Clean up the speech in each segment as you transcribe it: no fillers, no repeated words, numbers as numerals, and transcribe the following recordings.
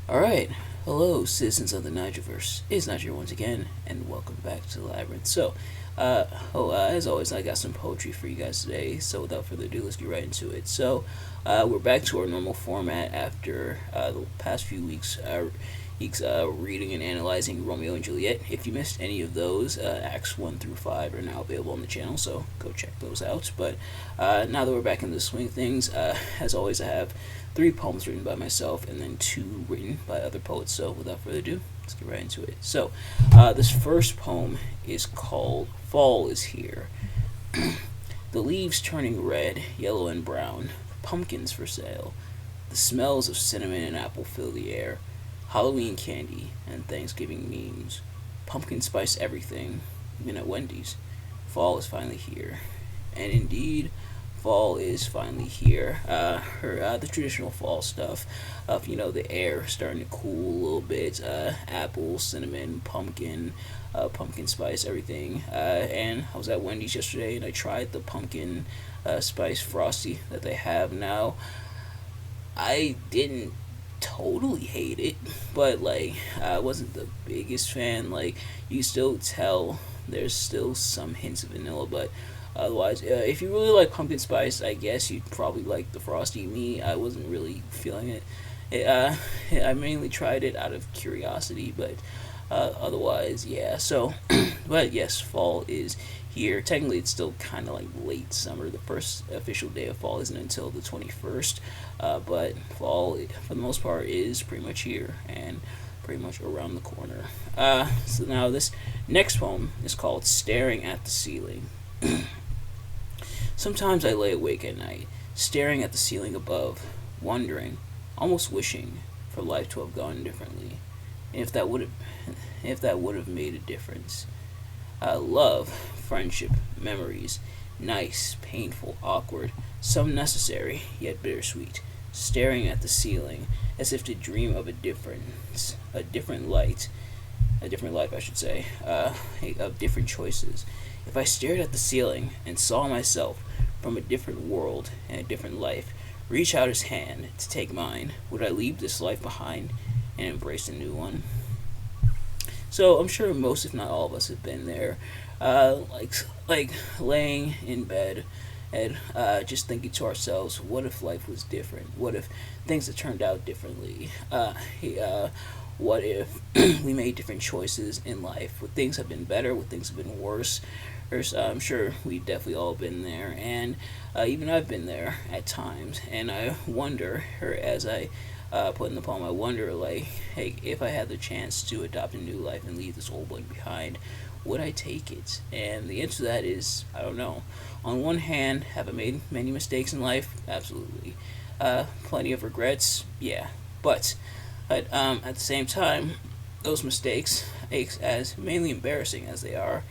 Alright, hello citizens of the Nigelverse. It's Nigel once again, and welcome back to Labyrinth. As always, I got some poetry for you guys today, so without further ado, let's get right into it. We're back to our normal format after the past few weeks reading and analyzing Romeo and Juliet. If you missed any of those, Acts 1 through 5 are now available on the channel, so go check those out. But now that we're back in the swing of things, as always, I have 3 poems written by myself and then 2 written by other poets. So without further ado, let's get right into it. This first poem is called Fall is Here. The leaves turning red, yellow, and brown, pumpkins for sale. The smells of cinnamon and apple fill the air. Halloween candy and Thanksgiving memes. Pumpkin spice everything, even at Wendy's. Fall is finally here. And indeed, fall is finally here. The traditional fall stuff of, the air starting to cool a little bit. Apple, cinnamon, pumpkin spice, everything. And I was at Wendy's yesterday and I tried the pumpkin spice frosty that they have now. I didn't totally hate it, but I wasn't the biggest fan. You still tell there's still some hints of vanilla, but otherwise, if you really like pumpkin spice, I guess you'd probably like the frosty. Me, I wasn't really feeling it. I mainly tried it out of curiosity, but otherwise, yeah. But yes, fall is here. Technically, it's still kind of like late summer. The first official day of fall isn't until the 21st, but fall, for the most part, is pretty much here and pretty much around the corner. So now this next poem is called Staring at the Ceiling. Sometimes I lay awake at night, staring at the ceiling above, wondering, almost wishing for life to have gone differently, and if that would have made a difference. Love, friendship, memories, nice, painful, awkward, some necessary, yet bittersweet, staring at the ceiling as if to dream of a different life, I should say, of different choices. If I stared at the ceiling and saw myself from a different world and a different life, reach out his hand to take mine, would I leave this life behind and embrace a new one? So I'm sure most, if not all of us, have been there, like laying in bed and just thinking to ourselves, what if life was different? What if things had turned out differently? What if we made different choices in life? Would things have been better? Would things have been worse? I'm sure we've definitely all been there, and even I've been there at times. And I wonder, or as I put in the poem, I wonder, hey, if I had the chance to adopt a new life and leave this old one behind, would I take it? And the answer to that is, I don't know. On one hand, have I made many mistakes in life? Absolutely. Plenty of regrets? Yeah. But at the same time, those mistakes, as mainly embarrassing as they are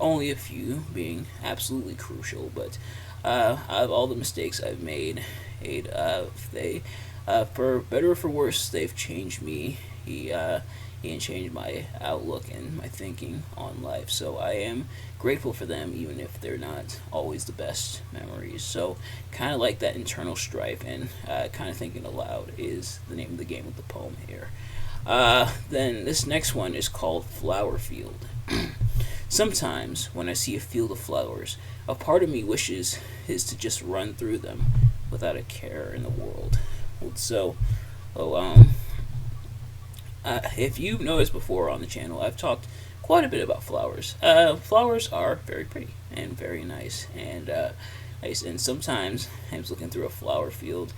only a few being absolutely crucial. But out of all the mistakes I've made, for better or for worse, they've changed me. He changed my outlook and my thinking on life. So I am grateful for them, even if they're not always the best memories. So kind of like that internal strife and kind of thinking aloud is the name of the game of the poem here. Then this next one is called Flower Field. Sometimes when I see a field of flowers, a part of me wishes is to just run through them without a care in the world. So, if you've noticed before on the channel, I've talked quite a bit about flowers. Flowers are very pretty and very nice, and sometimes I was looking through a flower field.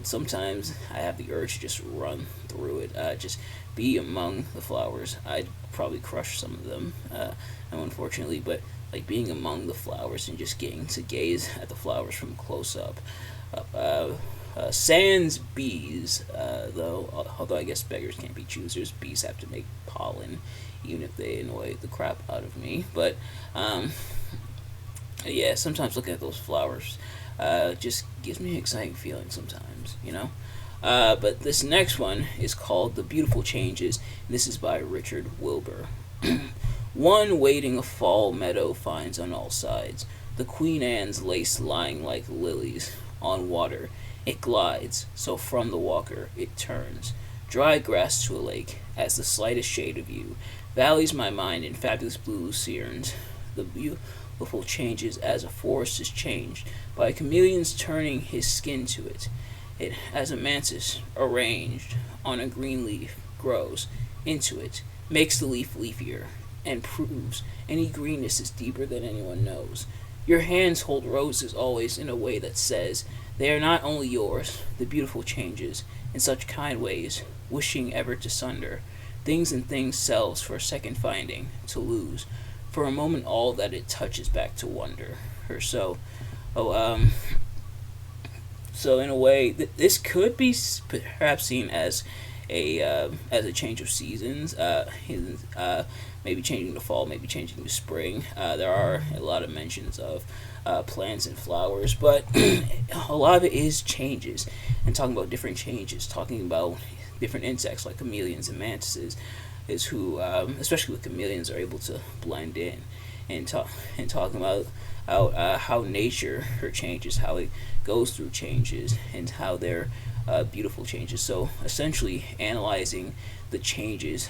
Sometimes I have the urge to just run through it, just be among the flowers. I'd probably crush some of them, unfortunately, but like being among the flowers and just getting to gaze at the flowers from close up. Sans bees, although I guess beggars can't be choosers. Bees have to make pollen, even if they annoy the crap out of me. But yeah, sometimes looking at those flowers just gives me an exciting feeling sometimes. But this next one is called The Beautiful Changes. And this is by Richard Wilbur. One waiting a fall meadow finds on all sides the Queen Anne's lace lying like lilies on water, It glides, so from the walker it turns. Dry grass to a lake, as the slightest shade of you. Valleys my mind in fabulous blue lucernes. The beautiful changes as a forest is changed by a chameleon's turning his skin to it. It, as a mantis arranged on a green leaf, grows into it, makes the leaf leafier, and proves any greenness is deeper than anyone knows. Your hands hold roses always in a way that says, they are not only yours, the beautiful changes, in such kind ways, wishing ever to sunder, things and things selves for a second finding, to lose, for a moment all that it touches back to wonder. Or so, oh, so in a way, this could be perhaps seen as a change of seasons. Maybe changing to fall, maybe changing to spring. There are a lot of mentions of plants and flowers, but a lot of it is changes, and talking about different changes, talking about different insects like chameleons and mantises, is who, especially with chameleons, are able to blend in, and talking about how nature her changes, how it goes through changes, and how they're beautiful changes. So essentially, analyzing the changes.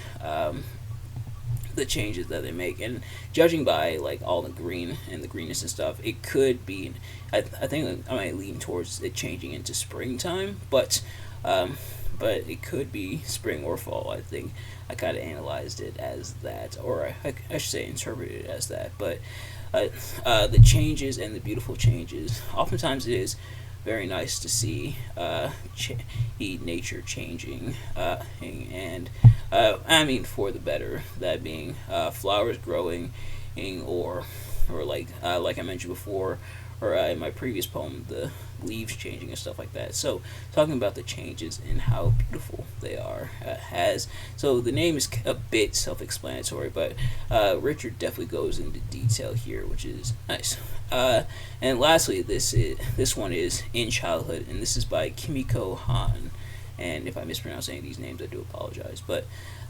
The changes that they make, and judging by like all the green and the greenness and stuff, it could be. I think I might lean towards it changing into springtime, but it could be spring or fall. I think I kind of analyzed it as that, or I should say interpreted it as that. But the changes and the beautiful changes. Oftentimes, it is very nice to see nature changing, and I mean for the better. That being flowers growing, or like I mentioned before, or in my previous poem, the leaves changing and stuff like that. So talking about the changes and how beautiful they are, so the name is a bit self-explanatory, but Richard definitely goes into detail here, which is nice. And lastly, this one is In Childhood, and this is by Kimiko Hahn. And if I mispronounce any of these names, I do apologize. But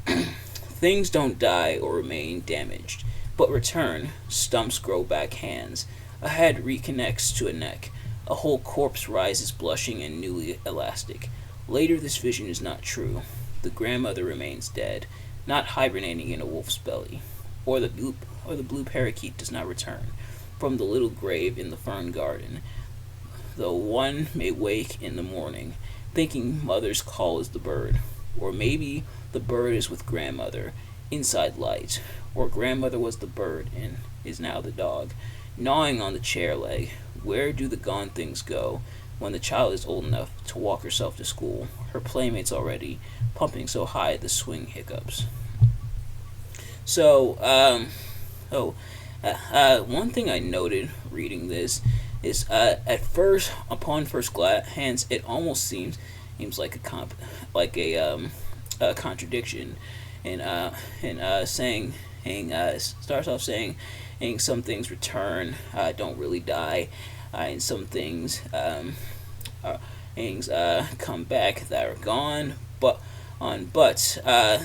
things don't die or remain damaged, but return. Stumps grow back hands. A head reconnects to a neck. A whole corpse rises blushing and newly elastic. Later, this vision is not true. The grandmother remains dead, not hibernating in a wolf's belly. Or the blue parakeet does not return from the little grave in the fern garden, though one may wake in the morning, thinking mother's call is the bird. Or maybe the bird is with grandmother, inside light. Or grandmother was the bird and is now the dog, gnawing on the chair leg. Where do the gone things go when the child is old enough to walk herself to school, her playmates already pumping so high the swing hiccups? So, one thing I noted reading this is at first, upon first glance, it almost seems like a contradiction, and saying, starts off saying, some things return, don't really die, and some things come back that are gone, but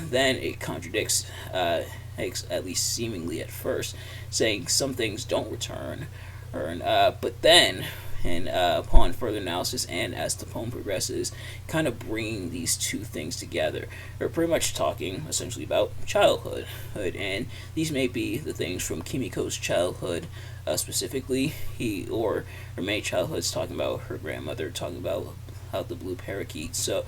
then it contradicts, at least seemingly at first, saying some things don't return, but then, and upon further analysis and as the poem progresses, kind of bringing these two things together. We're pretty much talking essentially about childhood, and these may be the things from Kimiko's childhood, specifically, or her May childhood's talking about her grandmother, talking about how the blue parakeet. So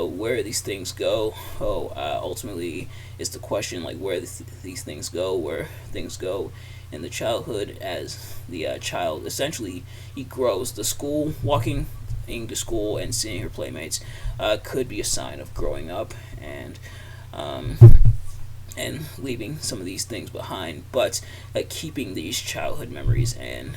where these things go, ultimately is the question, like where these things go, where things go in the childhood as the child essentially he grows. The school, walking into school and seeing her playmates, could be a sign of growing up and leaving some of these things behind, but keeping these childhood memories and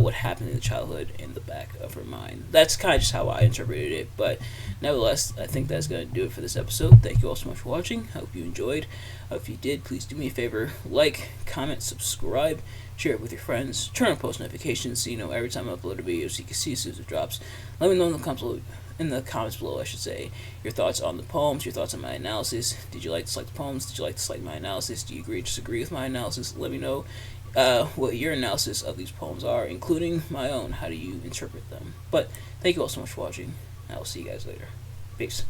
what happened in the childhood in the back of her mind. That's kind of just how I interpreted it, but nevertheless, I think that's going to do it for this episode. Thank you all so much for watching. I hope you enjoyed. If you did, please do me a favor, like, comment, subscribe, share it with your friends, turn on post notifications so you know every time I upload a video so you can see as soon as it drops. Let me know in the comments below, I should say, your thoughts on the poems, your thoughts on my analysis. Did you like to select the poems? Did you like to select my analysis? Do you agree or disagree with my analysis? Let me know what your analysis of these poems are, including my own. How do you interpret them? But thank you all so much for watching. I will see you guys later. Peace.